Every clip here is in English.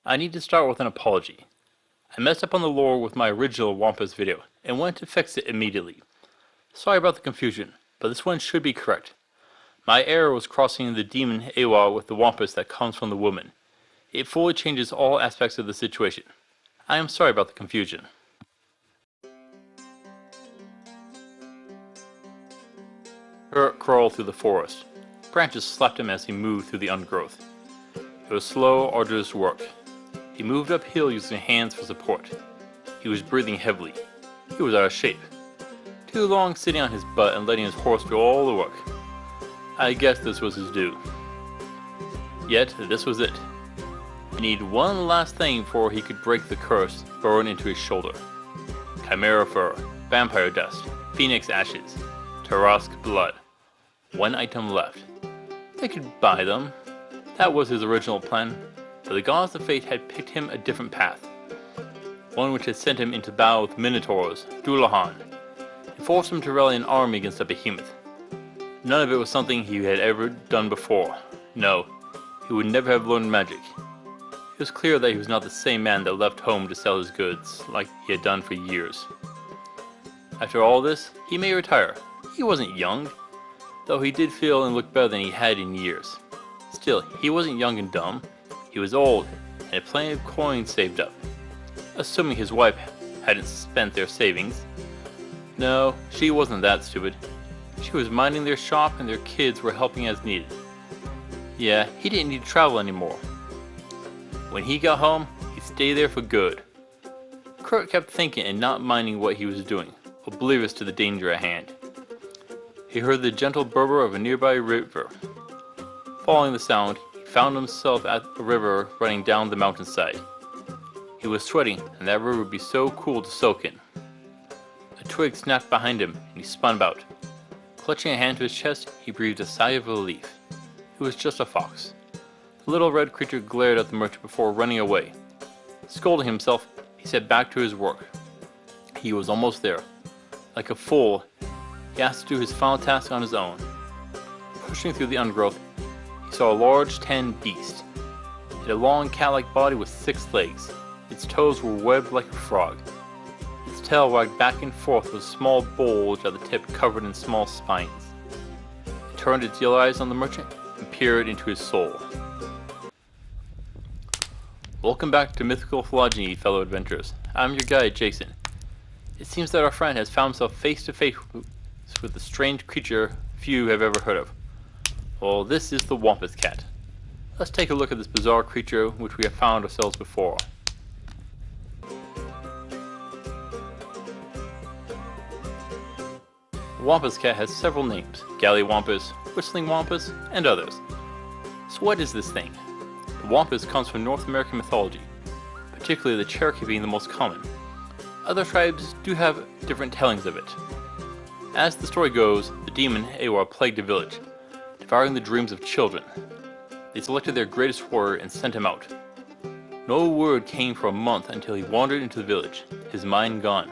I need to start with an apology. I messed up on the lore with my original Wampus video, and wanted to fix it immediately. Sorry about the confusion, but this one should be correct. My error was crossing the demon Awa with the Wampus that comes from the woman. It fully changes all aspects of the situation. I am sorry about the confusion. Kurt crawled through the forest. Branches slapped him as he moved through the undergrowth. It was slow, arduous work. He moved uphill using hands for support. He was breathing heavily. He was out of shape. Too long sitting on his butt and letting his horse do all the work. I guess this was his due. Yet, this was it. He needed one last thing before he could break the curse burn into his shoulder. Chimera fur, vampire dust, phoenix ashes, Tarask blood. One item left. They could buy them. That was his original plan, but the gods of fate had picked him a different path. One which had sent him into battle with Minotaurs, Dullahan, and forced him to rally an army against a behemoth. None of it was something he had ever done before. No, he would never have learned magic. It was clear that he was not the same man that left home to sell his goods, like he had done for years. After all this, he may retire. He wasn't young, though he did feel and look better than he had in years. Still, he wasn't young and dumb. He was old, and had plenty of coins saved up. Assuming his wife hadn't spent their savings. No, she wasn't that stupid. She was minding their shop and their kids were helping as needed. Yeah, he didn't need to travel anymore. When he got home, he'd stay there for good. Kurt kept thinking and not minding what he was doing, oblivious to the danger at hand. He heard the gentle burble of a nearby river. Following the sound, he found himself at a river running down the mountainside. He was sweating, and that river would be so cool to soak in. A twig snapped behind him, and he spun about. Clutching a hand to his chest, he breathed a sigh of relief. It was just a fox. The little red creature glared at the merchant before running away. Scolding himself, he set back to his work. He was almost there. Like a fool, he asked to do his final task on his own. Pushing through the undergrowth, he saw a large tan beast. It had a long cat-like body with 6 legs. Its toes were webbed like a frog. Its tail wagged back and forth with a small bulge at the tip covered in small spines. It turned its yellow eyes on the merchant and peered into his soul. Welcome back to Mythical Phylogeny, fellow adventurers. I'm your guide, Jason. It seems that our friend has found himself face to face with a strange creature few have ever heard of. Well, this is the Wampus cat. Let's take a look at this bizarre creature which we have found ourselves before. The Wampus cat has several names: Galley-wampus, Whistling wampus, and others. So what is this thing? The Wampus comes from North American mythology, particularly the Cherokee being the most common. Other tribes do have different tellings of it. As the story goes, the demon Awa plagued a village, devouring the dreams of children. They selected their greatest warrior and sent him out. No word came for a month until he wandered into the village, his mind gone.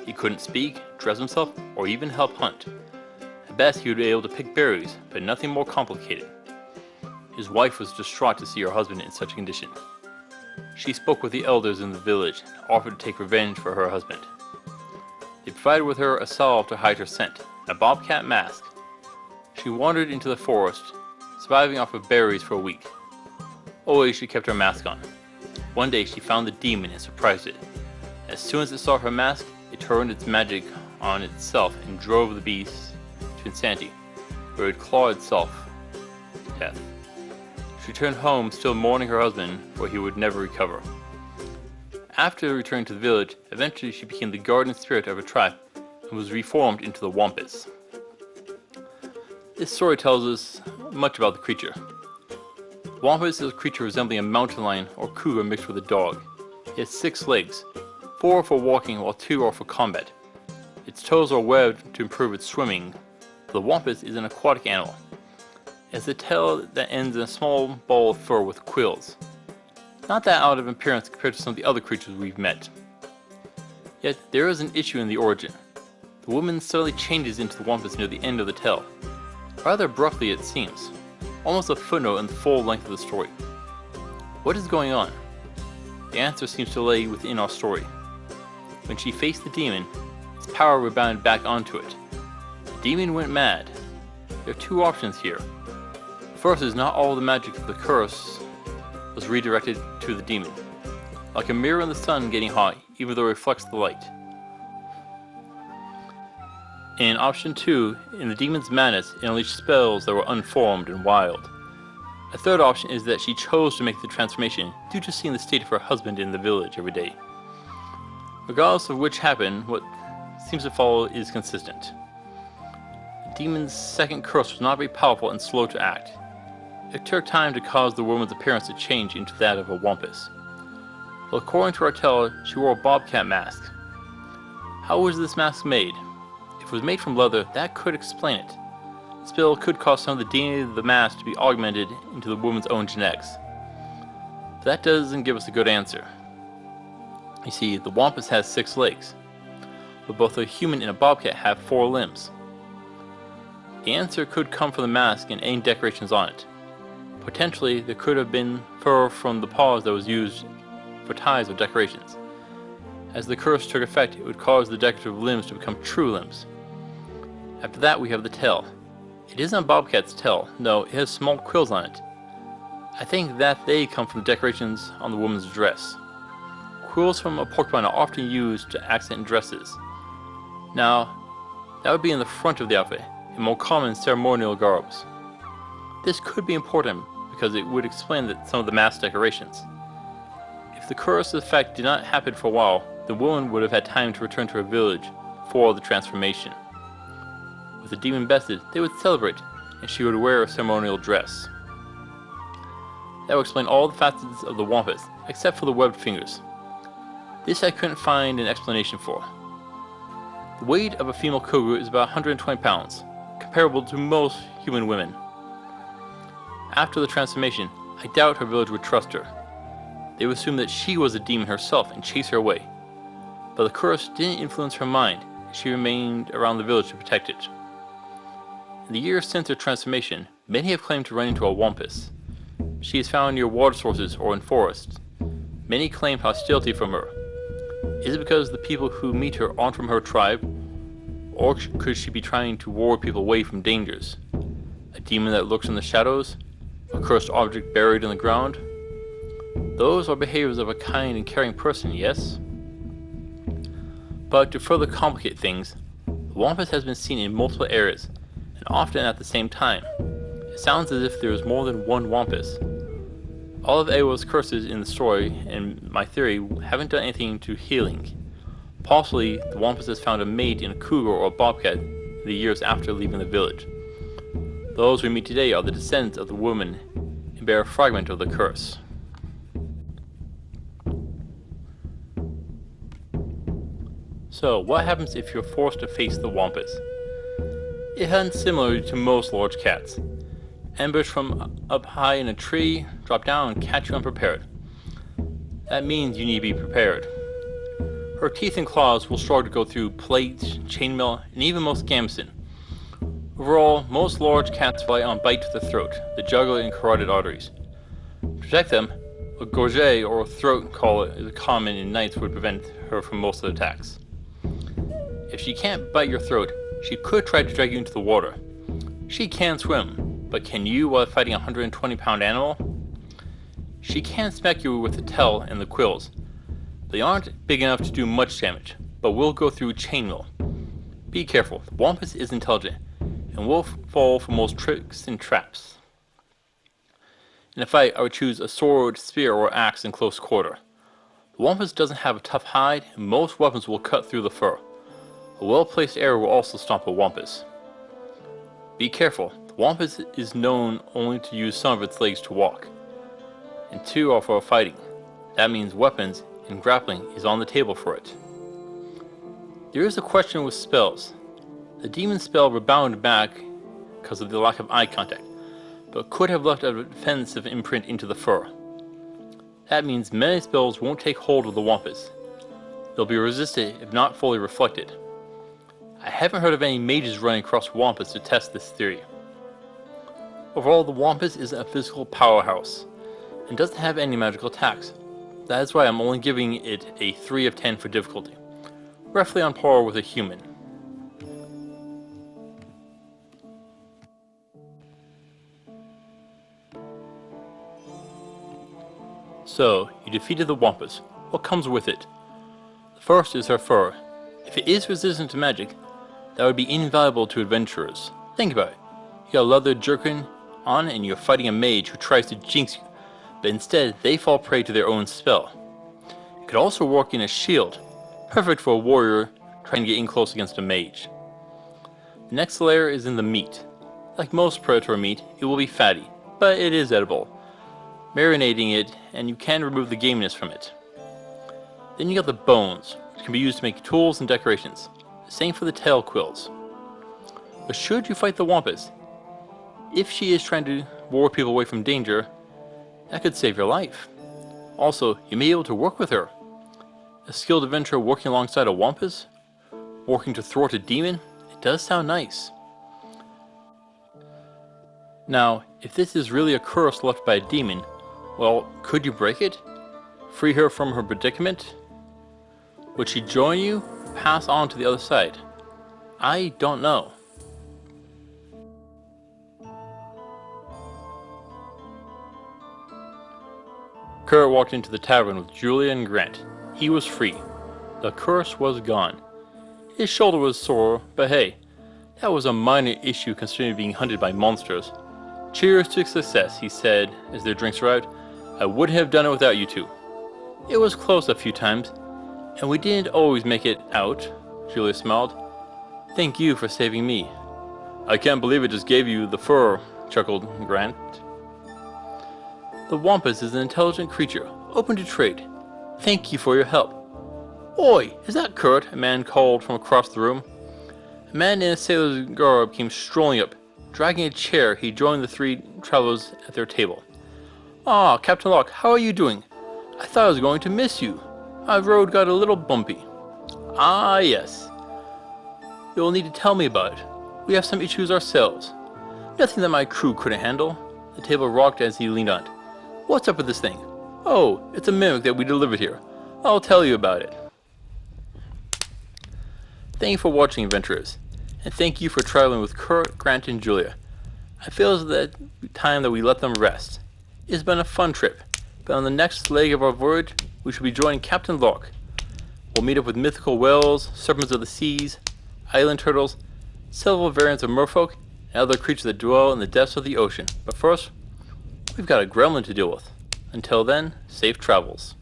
He couldn't speak, dress himself, or even help hunt. At best he would be able to pick berries, but nothing more complicated. His wife was distraught to see her husband in such a condition. She spoke with the elders in the village and offered to take revenge for her husband. They provided with her a salve to hide her scent, and a bobcat mask. She wandered into the forest, surviving off of berries for a week. Always she kept her mask on. One day she found the demon and surprised it. As soon as it saw her mask, it turned its magic on itself and drove the beast to insanity, where it clawed itself to death. She returned home still mourning her husband, for he would never recover. After returning to the village, eventually she became the guardian spirit of her tribe and was reformed into the Wampus. This story tells us much about the creature. Wampus is a creature resembling a mountain lion or cougar mixed with a dog. It has 6 legs, 4 for walking while 2 are for combat. Its toes are webbed to improve its swimming. The Wampus is an aquatic animal. It has a tail that ends in a small ball of fur with quills. Not that out of appearance compared to some of the other creatures we've met. Yet there is an issue in the origin. The woman suddenly changes into the Wampus near the end of the tale. Rather abruptly it seems, almost a footnote in the full length of the story. What is going on? The answer seems to lay within our story. When she faced the demon, its power rebounded back onto it. The demon went mad. There are two options here. The first is not all the magic of the curse was redirected to the demon, like a mirror in the sun getting hot even though it reflects the light. In option 2, in the demon's madness, it unleashed spells that were unformed and wild. A third option is that she chose to make the transformation due to seeing the state of her husband in the village every day. Regardless of which happened, what seems to follow is consistent. The demon's second curse was not very powerful and slow to act. It took time to cause the woman's appearance to change into that of a Wampus. Well, according to our tale, she wore a bobcat mask. How was this mask made? If it was made from leather, that could explain it. The spell could cause some of the DNA of the mask to be augmented into the woman's own genetics. But that doesn't give us a good answer. You see, the Wampus has 6 legs, but both a human and a bobcat have 4 limbs. The answer could come from the mask and any decorations on it. Potentially, there could have been fur from the paws that was used for ties or decorations. As the curse took effect, it would cause the decorative limbs to become true limbs. After that, we have the tail. It isn't a bobcat's tail, no, it has small quills on it. I think that they come from decorations on the woman's dress. Quills from a porcupine are often used to accent dresses. Now, that would be in the front of the outfit, in more common ceremonial garbs. This could be important because it would explain some of the mask decorations. If the curse effect did not happen for a while, the woman would have had time to return to her village for the transformation. With the demon bested, they would celebrate, and she would wear a ceremonial dress. That would explain all the facets of the Wampus, except for the webbed fingers. This I couldn't find an explanation for. The weight of a female cougar is about 120 pounds, comparable to most human women. After the transformation, I doubt her village would trust her. They would assume that she was a demon herself and chase her away. But the curse didn't influence her mind, and she remained around the village to protect it. In the years since her transformation, many have claimed to run into a Wampus. She is found near water sources or in forests. Many claim hostility from her. Is it because the people who meet her aren't from her tribe? Or could she be trying to ward people away from dangers? A demon that lurks in the shadows? A cursed object buried in the ground? Those are behaviors of a kind and caring person, yes? But to further complicate things, the Wampus has been seen in multiple areas, and often at the same time. It sounds as if there is more than one Wampus. All of Ewa's curses in the story, and my theory, haven't done anything to healing. Possibly, the Wampus has found a mate in a cougar or a bobcat in the years after leaving the village. Those we meet today are the descendants of the woman and bear a fragment of the curse. So, what happens if you're forced to face the Wampus? It hunts similarly to most large cats. Ambush from up high in a tree, drop down and catch you unprepared. That means you need to be prepared. Her teeth and claws will struggle to go through plate, chainmail, and even most gambeson. Overall, most large cats rely on bite to the throat, the jugular and carotid arteries. To protect them, a gorget or throat call is common in nights would prevent her from most of the attacks. If she can't bite your throat, she could try to drag you into the water. She can swim, but can you while fighting a 120-pound animal? She can smack you with the tail and the quills. They aren't big enough to do much damage, but will go through chainmail. Be careful, the Wampus is intelligent, and will fall for most tricks and traps. In a fight, I would choose a sword, spear, or axe in close quarter. The Wampus doesn't have a tough hide, and most weapons will cut through the fur. A well-placed arrow will also stomp a Wampus. Be careful, the Wampus is known only to use some of its legs to walk, and 2 are for fighting. That means weapons and grappling is on the table for it. There is a question with spells. The demon spell rebounded back because of the lack of eye contact, but could have left a defensive imprint into the fur. That means many spells won't take hold of the Wampus. They'll be resisted if not fully reflected. I haven't heard of any mages running across Wampus to test this theory. Overall, the Wampus isn't a physical powerhouse, and doesn't have any magical attacks. That's why I'm only giving it a 3 of 10 for difficulty, roughly on par with a human. So, you defeated the Wampus. What comes with it? The first is her fur. If it is resistant to magic, that would be invaluable to adventurers. Think about it. You got a leather jerkin on and you're fighting a mage who tries to jinx you, but instead they fall prey to their own spell. It could also work in a shield, perfect for a warrior trying to get in close against a mage. The next layer is in the meat. Like most predator meat, it will be fatty, but it is edible, marinating it, and you can remove the gameness from it. Then you got the bones, which can be used to make tools and decorations. The same for the tail quills. But should you fight the Wampus, if she is trying to lure people away from danger, that could save your life. Also, you may be able to work with her. A skilled adventurer working alongside a Wampus, working to thwart a demon, it does sound nice. Now, if this is really a curse left by a demon, well, could you break it? Free her from her predicament? Would she join you? Pass on to the other side? I don't know. Kurt walked into the tavern with Julia and Grant. He was free. The curse was gone. His shoulder was sore, but hey, that was a minor issue considering being hunted by monsters. Cheers to success, he said as their drinks arrived. I wouldn't have done it without you two. It was close a few times, and we didn't always make it out, Julia smiled. Thank you for saving me. I can't believe it just gave you the fur, chuckled Grant. The Wampus is an intelligent creature, open to trade. Thank you for your help. Oi, is that Kurt? A man called from across the room. A man in a sailor's garb came strolling up. Dragging a chair, he joined the three travelers at their table. Ah, Captain Locke, how are you doing? I thought I was going to miss you. Our road got a little bumpy. Ah, yes. You will need to tell me about it. We have some issues ourselves. Nothing that my crew couldn't handle. The table rocked as he leaned on it. What's up with this thing? Oh, it's a mimic that we delivered here. I'll tell you about it. Thank you for watching, adventurers. And thank you for traveling with Kurt, Grant, and Julia. I feel it's the time that we let them rest. It's been a fun trip, but on the next leg of our voyage, we shall be joining Captain Locke. We'll meet up with mythical whales, serpents of the seas, island turtles, several variants of merfolk, and other creatures that dwell in the depths of the ocean. But first, we've got a gremlin to deal with. Until then, safe travels.